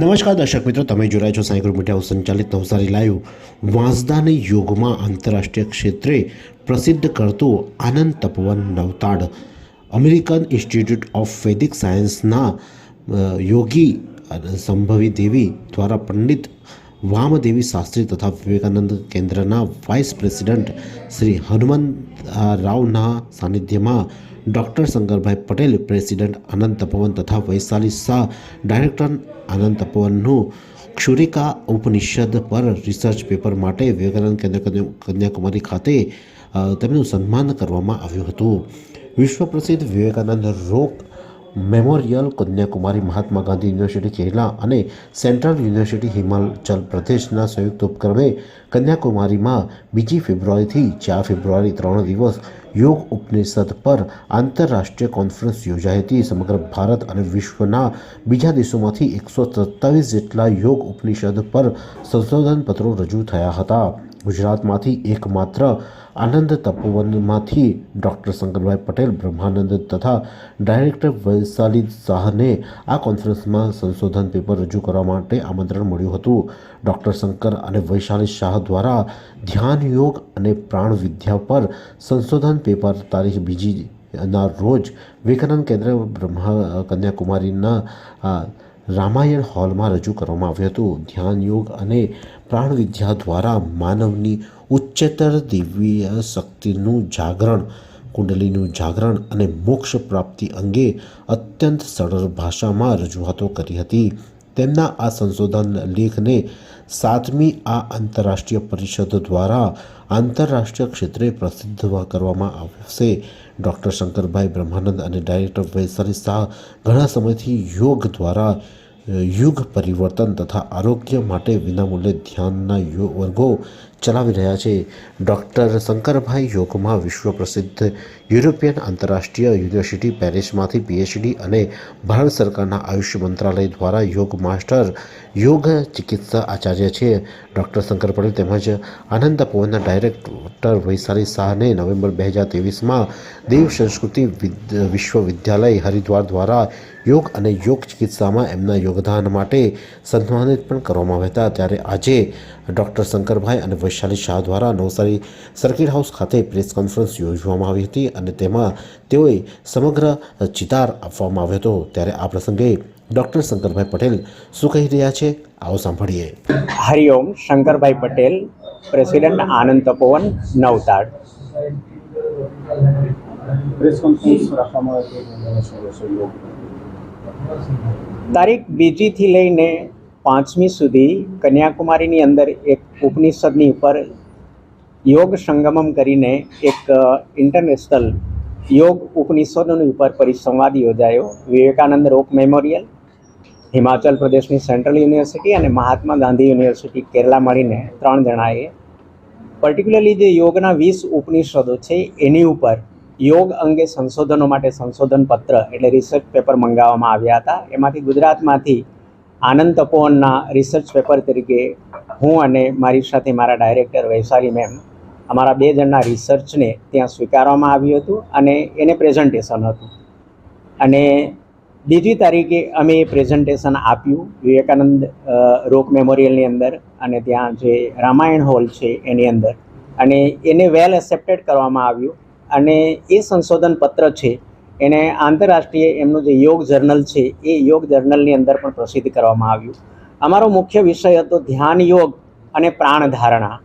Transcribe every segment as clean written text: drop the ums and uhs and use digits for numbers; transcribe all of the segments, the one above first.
નમસ્કાર દર્શક મિત્રો, તમે જોડાયા છો સાંઈ ગ્રુપ મીડિયા સંચાલિત નવસારી લાઈવ. વાંસદાને યોગમાં આંતરરાષ્ટ્રીય ક્ષેત્રે પ્રસિદ્ધ કરતું આનંદ તપોવન નવતાડ અમેરિકન ઇન્સ્ટિટ્યૂટ ઓફ વૈદિક સાયન્સના યોગી સંભવી દેવી દ્વારા પંડિત વામદેવી શાસ્ત્રી તથા વિવેકાનંદ કેન્દ્રના વાઇસ પ્રેસિડેન્ટ શ્રી હનુમંતરાવના સાનિધ્યમાં ડૉક્ટર શંકરભાઈ પટેલ, પ્રેસિડેન્ટ આનંદ તપોવન તથા વૈશાલી શાહ, ડાયરેક્ટર આનંદ તપોવનનું ક્ષુરિકા ઉપનિષદ પર રિસર્ચ પેપર માટે વિવેકાનંદ કેન્દ્ર કન્યાકુમારી ખાતે તેમનું સન્માન કરવામાં આવ્યું હતું. વિશ્વ પ્રસિદ્ધ વિવેકાનંદ રોક મેમોરિયલ કન્યાકુમારી, મહાત્મા ગાંધી યુનિવર્સિટી કેરલા અને સેન્ટ્રલ યુનિવર્સિટી હિમાચલ પ્રદેશના સંયુક્ત ઉપક્રમે કન્યાકુમારીમાં 2 ફેબ્રુઆરીથી 4 ફેબ્રુઆરી 3 દિવસ યોગ ઉપનિષદ પર આંતરરાષ્ટ્રીય કોન્ફરન્સ યોજાઈ હતી. સમગ્ર ભારત અને વિશ્વના બીજા દેશોમાંથી 127 જેટલા યોગ ઉપનિષદ પર સંશોધન પત્રો રજૂ થયા હતા. ગુજરાતમાંથી એકમાત્ર આનંદ તપોવનમાંથી ડૉક્ટર શંકરભાઈ પટેલ, બ્રહ્માનંદ તથા ડાયરેક્ટર વૈશાલી શાહને આ કોન્ફરન્સમાં સંશોધન પેપર રજૂ કરવા માટે આમંત્રણ મળ્યું હતું. ડૉક્ટર શંકર અને વૈશાલી શાહ દ્વારા ધ્યાન યોગ અને પ્રાણ વિદ્યા પર સંશોધન પેપર તારીખ 2ના રોજ વિવેકાનંદ કેન્દ્ર કન્યાકુમારીના રામાયણ હોલમાં રજૂ કરવામાં આવ્યું હતું. ધ્યાન યોગ અને પ્રાણ વિદ્યા દ્વારા માનવની ઉચ્ચતર દિવ્ય શક્તિનું જાગરણ, કુંડલીનું જાગરણ અને મોક્ષ પ્રાપ્તિ અંગે અત્યંત સરળ ભાષામાં રજૂઆતો કરી હતી. તેમના આ સંશોધન લેખને 7મી આ આંતરરાષ્ટ્રીય પરિષદ દ્વારા આંતરરાષ્ટ્રીય ક્ષેત્રે પ્રસિદ્ધ કરવામાં આવશે. ડૉક્ટર શંકરભાઈ, બ્રહ્માનંદ અને ડાયરેક્ટર વૈશાલી શાહ ઘણા સમયથી યોગ દ્વારા યુગ પરિવર્તન તથા આરોગ્ય માટે વિનામૂલ્યે ધ્યાનના વર્ગો ચલાવી રહ્યા છે. ડૉક્ટર શંકરભાઈ યોગમાં વિશ્વ પ્રસિદ્ધ યુરોપિયન આંતરરાષ્ટ્રીય યુનિવર્સિટી પેરિસમાંથી PhD અને ભારત સરકારના આયુષ મંત્રાલય દ્વારા યોગ માસ્ટર, યોગ ચિકિત્સા આચાર્ય છે. ડૉક્ટર શંકર પટેલ તેમજ આનંદ તપોવનના ડાયરેક્ટર વૈશાલી શાહને નવેમ્બર 2023માં દેવ સંસ્કૃતિ વિશ્વવિદ્યાલય હરિદ્વાર દ્વારા યોગ અને યોગ ચિકિત્સામાં એમના યોગદાન માટે સન્માનિત પણ કરવામાં આવ્યા હતા. ત્યારે આજે ડૉક્ટર શંકરભાઈ અને વૈશાલી શાહ દ્વારા નવસારી સર્કિટ હાઉસ ખાતે પ્રેસ કોન્ફરન્સ યોજવામાં આવી હતી અને તેમાં તેઓએ સમગ્ર ચિતાર આપવામાં આવ્યો હતો. ત્યારે આ પ્રસંગે ડૉક્ટર શંકરભાઈ પટેલ શું કહી રહ્યા છે, આવો સાંભળીએ. હરિઓમ. શંકરભાઈ પટેલ, પ્રેસિડેન્ટ આનંદ તપોવન નવતાડ. પ્રેસ કોન્ફરન્સ રાખવામાં આવી તારીખ 2થી લઈને 5મી સુધી કન્યાકુમારીની અંદર એક ઉપનિષદની ઉપર યોગ સંગમમ કરીને એક ઇન્ટરનેશનલ યોગ ઉપનિષદોની ઉપર પરિસંવાદ યોજાયો. વિવેકાનંદ રોક મેમોરિયલ, હિમાચલ પ્રદેશની સેન્ટ્રલ યુનિવર્સિટી અને મહાત્મા ગાંધી યુનિવર્સિટી કેરલા મળીને 3 જણાએ પર્ટિક્યુલરલી જે યોગના 20 ઉપનિષદો છે એની ઉપર યોગ અંગે સંશોધનો માટે સંશોધન પત્ર એટલે રિસર્ચ પેપર મંગાવવામાં આવ્યા હતા. એમાંથી ગુજરાતમાંથી આનંદ તપોવનના રિસર્ચ પેપર તરીકે હું અને મારી સાથે મારા ડાયરેક્ટર વૈશાલી મેમ, અમારા 2 જણના રિસર્ચને ત્યાં સ્વીકારવામાં આવ્યું હતું અને એને પ્રેઝન્ટેશન હતું. અને 2જી તારીખે અમે એ પ્રેઝન્ટેશન આપ્યું વિવેકાનંદ રોક મેમોરિયલની અંદર અને ત્યાં જે રામાયણ હોલ છે એની અંદર, અને એને વેલ એક્સેપ્ટેડ કરવામાં આવ્યું. અને એ સંશોધન પત્ર છે એને આંતરરાષ્ટ્રીય એમનું જે યોગ જર્નલ છે એ યોગ જર્નલની અંદર પણ પ્રસિદ્ધ કરવામાં આવ્યું. અમારો મુખ્ય વિષય હતો ધ્યાન યોગ અને પ્રાણ ધારણા.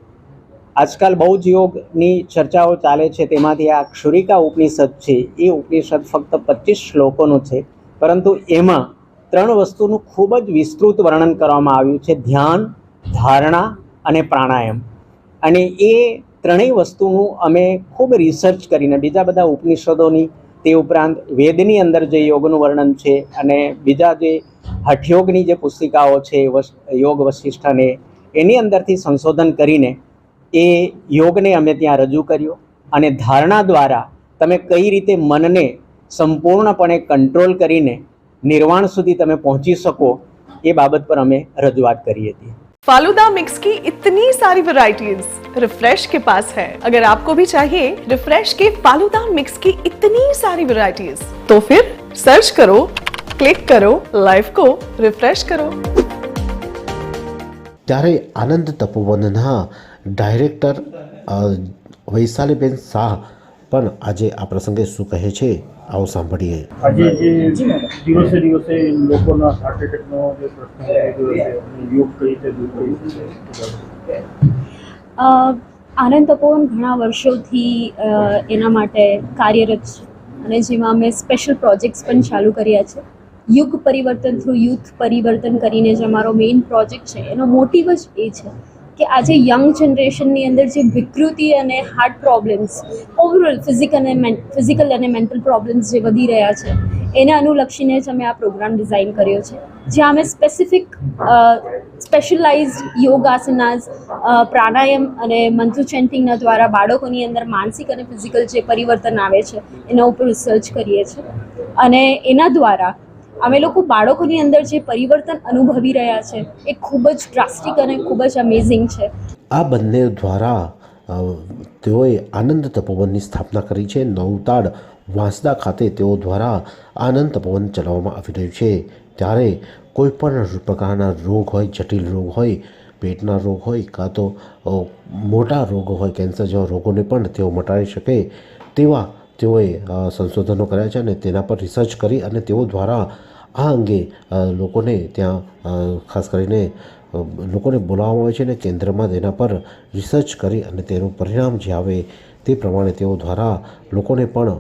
આજકાલ બહુ જ યોગની ચર્ચાઓ ચાલે છે, તેમાંથી આ ક્ષુરિકા ઉપનિષદ છે એ ઉપનિષદ ફક્ત 25 શ્લોકોનું છે, પરંતુ એમાં 3 વસ્તુનું ખૂબ જ વિસ્તૃત વર્ણન કરવામાં આવ્યું છે: ધ્યાન, ધારણા અને પ્રાણાયામ. અને એ 3 વસ્તુનું અમે ખૂબ રિસર્ચ કરીને બીજા બધા ઉપનિષદોની, તે ઉપરાંત વેદની અંદર જે યોગનું વર્ણન છે અને બીજા જે હઠયોગની જે પુસ્તિકાઓ છે યોગ વશિષ્ઠને, એની અંદરથી સંશોધન કરીને એ યોગને અમે ત્યાં રજૂ કર્યો. અને ધારણા દ્વારા તમે કઈ રીતે મનને સંપૂર્ણપણે કંટ્રોલ કરીને નિર્વાણ સુધી તમે પહોંચી શકો એ બાબત પર અમે રજૂઆત કરી હતી. फालूदा मिक्स की इतनी सारी वैरायटीज रिफ्रेश के पास है. अगर आपको भी चाहिए रिफ्रेश के फालूदा मिक्स की इतनी सारी वैरायटीज, तो फिर सर्च करो, क्लिक करो, लाइफ को रिफ्रेश करो. ત્યારે આનંદ તપોવનના ડાયરેક્ટર વૈશાલીબેન શાહ પણ આજે આ પ્રસંગે શું કહે છે આવો સાંભળીએ. આજે જે દિવસે દિવસે લોકોના હાર્ટ એટેકનો જે પ્રશ્ન થઈ રહ્યો છે યોગ કઈ રીતે દૂર કરી શકે? આનંદ તપોવન ઘણા વર્ષોથી એના માટે કાર્યરત છે અને જેમાં અમે સ્પેશિયલ પ્રોજેક્ટ્સ પણ ચાલુ કર્યા છે. યુગ પરિવર્તન થ્રુ યુથ પરિવર્તન કરીને જે અમારો મેઇન પ્રોજેક્ટ છે એનો મોટિવ જ એ છે કે આજે યંગ જનરેશનની અંદર જે વિકૃતિ અને હાર્ટ પ્રોબ્લેમ્સ ઓવરઓલ ફિઝિકલ અને મેન્ટલ પ્રોબ્લેમ્સ જે વધી રહ્યા છે એને અનુલક્ષીને જ અમે આ પ્રોગ્રામ ડિઝાઇન કર્યો છે, જ્યાં અમે સ્પેશિયલાઇઝડ યોગાસનાસ, પ્રાણાયામ અને મંત્ર ચેન્ટિંગના દ્વારા બાળકોની અંદર માનસિક અને ફિઝિકલ જે પરિવર્તન આવે છે એના ઉપર રિસર્ચ કરીએ છીએ અને એના દ્વારા અમે લોકો બાળકોની અંદર જે પરિવર્તન અનુભવી રહ્યા છે એ ખૂબ જ ડ્રાસ્ટિક અને ખૂબ જ અમેઝિંગ છે. આ બંને દ્વારા તેઓએ આનંદ તપોવનની સ્થાપના કરી છે. નવતાડ વાંસદા ખાતે તેઓ દ્વારા આનંદ તપોવન ચલાવવામાં આવી રહ્યું છે. ત્યારે કોઈ પણ પ્રકારના રોગ હોય, જટિલ રોગ હોય, પેટના રોગ હોય કાં તો મોટા રોગ હોય, કેન્સર જેવા રોગોને પણ તેઓ મટાડી શકે તેવા તેઓએ સંશોધનો કર્યા છે અને તેના પર રિસર્ચ કરી અને તેઓ દ્વારા આ અંગે લોકોને ત્યાં ખાસ કરીને લોકોને બોલાવવામાં આવે છે અને કેન્દ્રમાં તેના પર રિસર્ચ કરી અને તેનું પરિણામ જે આવે તે પ્રમાણે તેઓ દ્વારા લોકોને પણ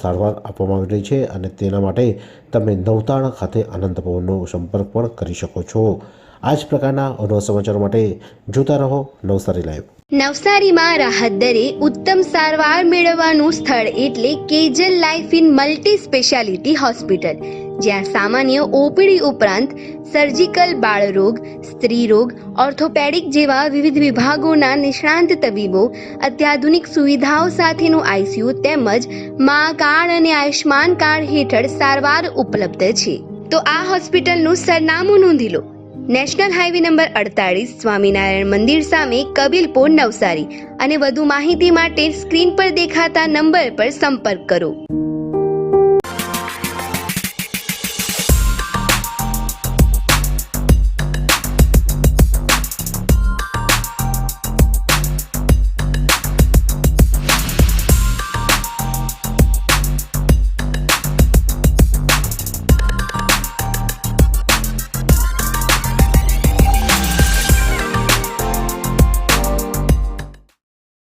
સારવાર આપવામાં આવી રહી છે અને તેના માટે તમે નવતાણ ખાતે આનંદ તપોવનનો સંપર્ક પણ કરી શકો છો. આ જ પ્રકારના અનવા સમાચારો માટે જોતા રહો નવસારી લાઈવ. નવસારીમાં રાહત દરે ઉત્તમ સારવાર મેળવવાનું સ્થળ એટલે Kejal life in multi speciality hospital, જ્યાં સામાન્ય ઓપીડી ઉપરાંત સર્જિકલ, બાળરોગ, સ્ત્રીરોગ, ઓર્થોપેડિક જેવા વિવિધ વિભાગોના નિષ્ણાંત તબીબો, અત્યાધુનિક સુવિધાઓ સાથેનું આઈસીયુ તેમજ મા કાર્ડ અને આયુષ્માન કાર્ડ હેઠળ સારવાર ઉપલબ્ધ છે. તો આ હોસ્પિટલનું સરનામું નોંધી લો. નેશનલ હાઈવે નંબર 48, સ્વામિનારાયણ મંદિર સામે, કબીલપુર, નવસારી. અને વધુ માહિતી માટે સ્ક્રીન પર દેખાતા નંબર પર સંપર્ક કરો.